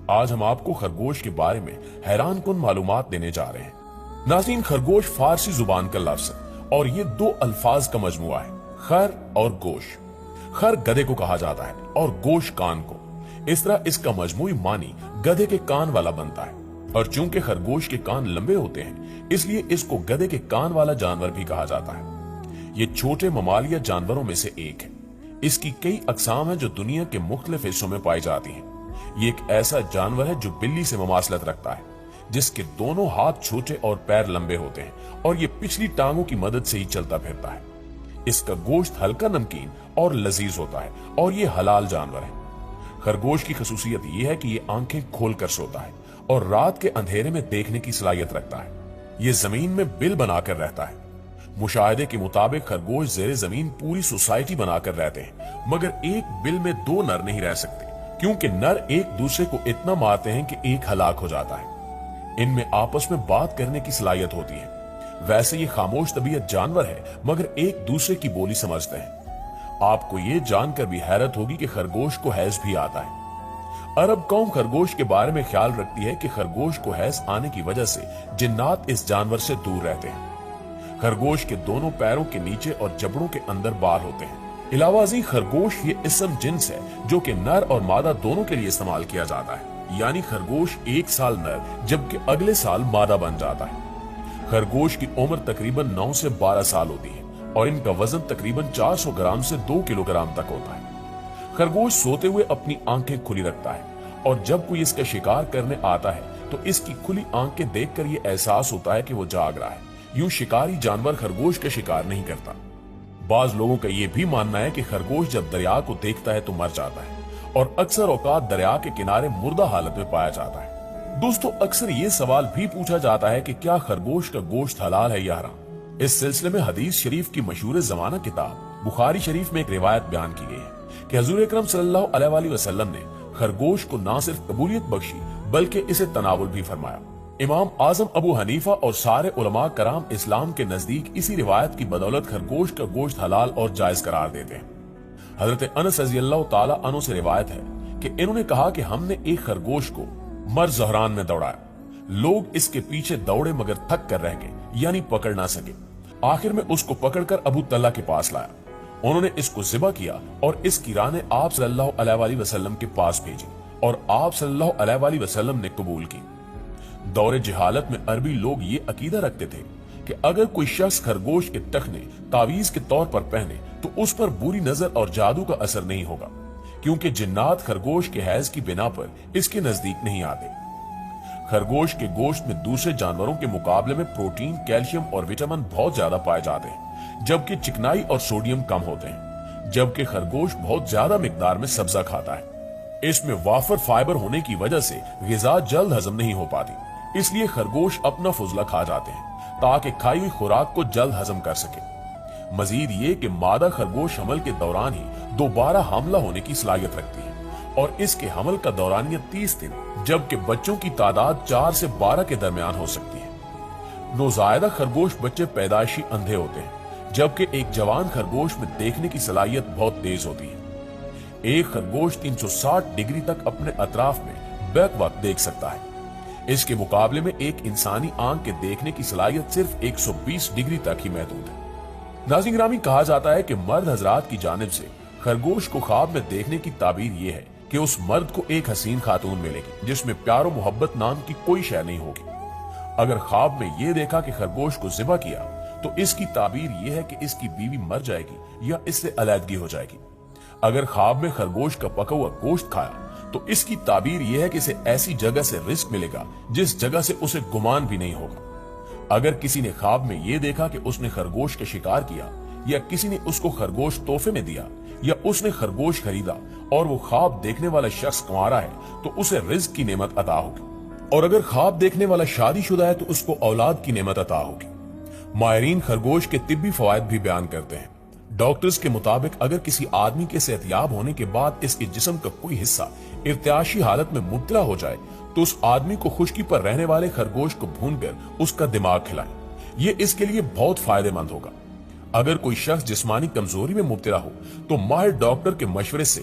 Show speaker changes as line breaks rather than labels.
آج ہم آپ کو خرگوش کے بارے میں حیران کن معلومات دینے جا رہے ہیں۔ ناظرین، خرگوش فارسی زبان کا لفظ ہے اور یہ دو الفاظ کا مجموعہ ہے، خر اور گوش۔ خر گدھے کو کہا جاتا ہے اور گوش کان کو۔ اس طرح اس کا مجموعی معنی گدھے کے کان والا بنتا ہے، اور چونکہ خرگوش کے کان لمبے ہوتے ہیں اس لیے اس کو گدھے کے کان والا جانور بھی کہا جاتا ہے۔ یہ چھوٹے ممالیہ جانوروں میں سے ایک ہے۔ اس کی کئی اقسام ہیں جو دنیا کے مختلف حصوں میں پائی جاتی ہیں۔ یہ ایک ایسا جانور ہے جو بلی سے مماثلت رکھتا ہے، جس کے دونوں ہاتھ چھوٹے اور پیر لمبے ہوتے ہیں اور یہ پچھلی ٹانگوں کی مدد سے ہی چلتا پھرتا ہے۔ اس کا گوشت ہلکا نمکین اور لذیذ ہوتا ہے اور یہ حلال جانور ہے۔ خرگوش کی خصوصیت یہ ہے کہ یہ آنکھیں کھول کر سوتا ہے اور رات کے اندھیرے میں دیکھنے کی صلاحیت رکھتا ہے۔ یہ زمین میں بل بنا کر رہتا ہے۔ مشاہدے کے مطابق خرگوش زیر زمین پوری سوسائٹی بنا کر رہتے ہیں، مگر ایک بل میں دو نر نہیں رہ سکتے کیونکہ نر ایک دوسرے کو اتنا مارتے ہیں کہ ایک ہلاک ہو جاتا ہے۔ ان میں آپس میں بات کرنے کی صلاحیت ہوتی ہے۔ ویسے یہ خاموش طبیعت جانور ہے مگر ایک دوسرے کی بولی سمجھتے ہیں۔ آپ کو یہ جان کر بھی حیرت ہوگی کہ خرگوش کو حیض بھی آتا ہے۔ عرب قوم خرگوش کے بارے میں خیال رکھتی ہے کہ خرگوش کو حیض آنے کی وجہ سے جنات اس جانور سے دور رہتے ہیں۔ خرگوش کے دونوں پیروں کے نیچے اور جبڑوں کے اندر بال ہوتے ہیں۔ علاوہ ازیں خرگوش یہ اسم جنس ہے جو کہ نر اور مادہ دونوں کے لیے استعمال کیا جاتا ہے، یعنی خرگوش ایک سال نر جبکہ اگلے سال مادہ بن جاتا ہے۔ خرگوش کی عمر تقریباً 9 سے 12 سال ہوتی ہے اور ان کا وزن تقریباً 400 گرام سے 2 کلو گرام تک ہوتا ہے۔ خرگوش سوتے ہوئے اپنی آنکھیں کھلی رکھتا ہے اور جب کوئی اس کا شکار کرنے آتا ہے تو اس کی کھلی آنکھیں دیکھ کر یہ احساس ہوتا ہے کہ وہ جاگ رہا ہے۔ یوں شکاری جانور خرگوش کا شکار نہیں کرتا۔ بعض لوگوں کا یہ بھی ماننا ہے کہ خرگوش جب دریا کو دیکھتا ہے تو مر جاتا ہے اور اکثر اوقات دریا کے کنارے مردہ حالت میں پایا جاتا ہے۔ دوستو، اکثر یہ سوال بھی پوچھا جاتا ہے کہ کیا خرگوش کا گوشت حلال ہے یا حرام؟ اس سلسلے میں حدیث شریف کی مشہور زمانہ کتاب بخاری شریف میں ایک روایت بیان کی گئی ہے کہ حضور اکرم صلی اللہ علیہ وآلہ وسلم نے خرگوش کو نہ صرف قبولیت بخشی بلکہ اسے تناول بھی فرمایا۔ امام اعظم ابو حنیفہ اور سارے علماء کرام اسلام کے نزدیک اسی روایت کی بدولت خرگوش کا گوشت حلال اور جائز قرار دیتے ہیں۔ حضرت انس رضی اللہ تعالی عنہ سے روایت ہے کہ انہوں نے کہا کہ ہم نے ایک خرگوش کو مر زہران میں دوڑایا۔ لوگ اس کے پیچھے دوڑے مگر تھک کر رہ گئے، یعنی پکڑ نہ سکے۔ آخر میں اس کو پکڑ کر ابو طلحہ کے پاس لایا۔ انہوں نے اس کو ذبح کیا اور اس کی رانیں آپ صلی اللہ علیہ وآلہ وسلم کے پاس بھیجی اور آپ صلی اللہ علیہ وآلہ وسلم نے قبول کی۔ دور جہالت میں عربی لوگ یہ عقیدہ رکھتے تھے کہ اگر کوئی شخص خرگوش کے ٹخنے تعویذ کے طور پر پہنے تو اس پر بری نظر اور جادو کا اثر نہیں ہوگا، کیونکہ جنات خرگوش کے حیض کی بنا پر اس کے نزدیک نہیں آتے۔ خرگوش کے گوشت میں دوسرے جانوروں کے مقابلے میں پروٹین، کیلشیم اور وٹامن بہت زیادہ پائے جاتے ہیں، جبکہ چکنائی اور سوڈیم کم ہوتے ہیں۔ جبکہ خرگوش بہت زیادہ مقدار میں سبزہ کھاتا ہے۔ اس میں وافر فائبر ہونے کی وجہ سے غذا جلد ہضم نہیں ہو پاتی، اس لیے خرگوش اپنا فضلہ کھا جاتے ہیں تاکہ کھائی ہوئی خوراک کو جلد ہضم کر سکے۔ مزید یہ کہ مادہ خرگوش حمل کے دوران ہی دوبارہ حاملہ ہونے کی صلاحیت رکھتی ہے اور اس کے حمل کا دورانیہ 30 دن جبکہ بچوں کی تعداد 4 سے 12 کے درمیان ہو سکتی ہے۔ نوزائیدہ خرگوش بچے پیدائشی اندھے ہوتے ہیں، جبکہ ایک جوان خرگوش میں دیکھنے کی صلاحیت بہت تیز ہوتی ہے۔ ایک خرگوش 360 ڈگری تک اپنے اطراف میں بیک وقت دیکھ سکتا ہے۔ اس کے مقابلے میں ایک انسانی آنکھ کے دیکھنے کی صلاحیت صرف 120 ڈگری تک ہی محدود ہے۔ ناظرین گرامی، کہا جاتا ہے کہ مرد حضرات کی جانب سے خرگوش کو خواب میں دیکھنے کی تعبیر یہ ہے کہ اس مرد کو ایک حسین خاتون ملے گی جس میں پیار و محبت نام کی کوئی شے نہیں ہوگی۔ اگر خواب میں یہ دیکھا کہ خرگوش کو ذبح کیا تو اس کی تعبیر یہ ہے کہ اس کی بیوی مر جائے گی یا اس سے علیحدگی ہو جائے گی۔ اگر خواب میں خرگوش کا پکا ہوا گوشت کھایا تو اس کی تعبیر یہ ہے کہ اسے ایسی جگہ سے رزق ملے گا جس جگہ سے اسے گمان بھی نہیں ہوگا۔ اگر کسی نے خواب میں یہ دیکھا کہ اس نے خرگوش کا شکار کیا یا کسی نے اس کو خرگوش تحفے میں دیا یا اس نے خرگوش خریدا اور وہ خواب دیکھنے والا شخص کنوارا ہے تو اسے رزق کی نعمت عطا ہوگی، اور اگر خواب دیکھنے والا شادی شدہ ہے تو اس کو اولاد کی نعمت عطا ہوگی۔ ماہرین خرگوش کے طبی فوائد بھی بیان کرتے ہیں۔ ڈاکٹرز کے مطابق اگر کسی آدمی کے صحت یاب ہونے کے بعد اس کے جسم کا کوئی حصہ ارتعاشی حالت میں مبتلا ہو جائے تو اس آدمی کو خشکی پر رہنے والے خرگوش کو بھون کر اس کا دماغ کھلائیں، یہ اس کے لیے بہت فائدہ مند ہوگا۔ اگر کوئی شخص جسمانی کمزوری میں مبتلا ہو تو ماہر ڈاکٹر کے مشورے سے